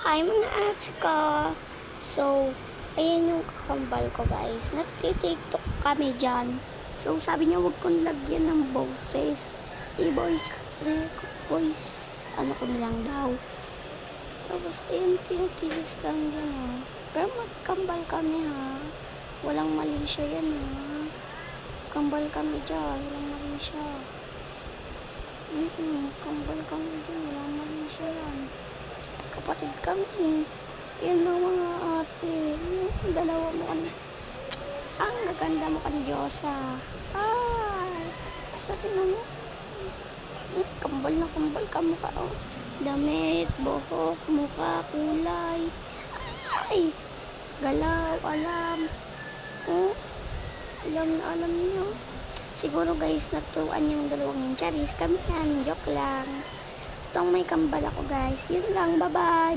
Hi mga ats ko. So, ayan yung kakambal ko guys. Nagtitiktok kami dyan. So, sabi niya huwag kong lagyan ng boses. I-voice, ano ko nilang daw. Tapos, ayun, tinitilis lang yan ha. Pero magkambal kami ha. Walang mali siya yan ha. Kambal kami dyan. Walang mali siya. Kambal kami dyan. Walang mali siya yan. Kapatid kami. Yan na mga ate. Dalawa mo kami. Ang gaganda mo kang Diyosa. Ay. Tingnan mo. Kambal na kambal ka mukha. Oh. Damit, buhok, mukha, kulay. Ay. Galaw, alam. Oh. Alam na alam niyo. Siguro guys, naturuan yung dalawang yung cherries. Kami yan. Joke lang. Itong may kambal ako guys. Yun lang. Bye-bye.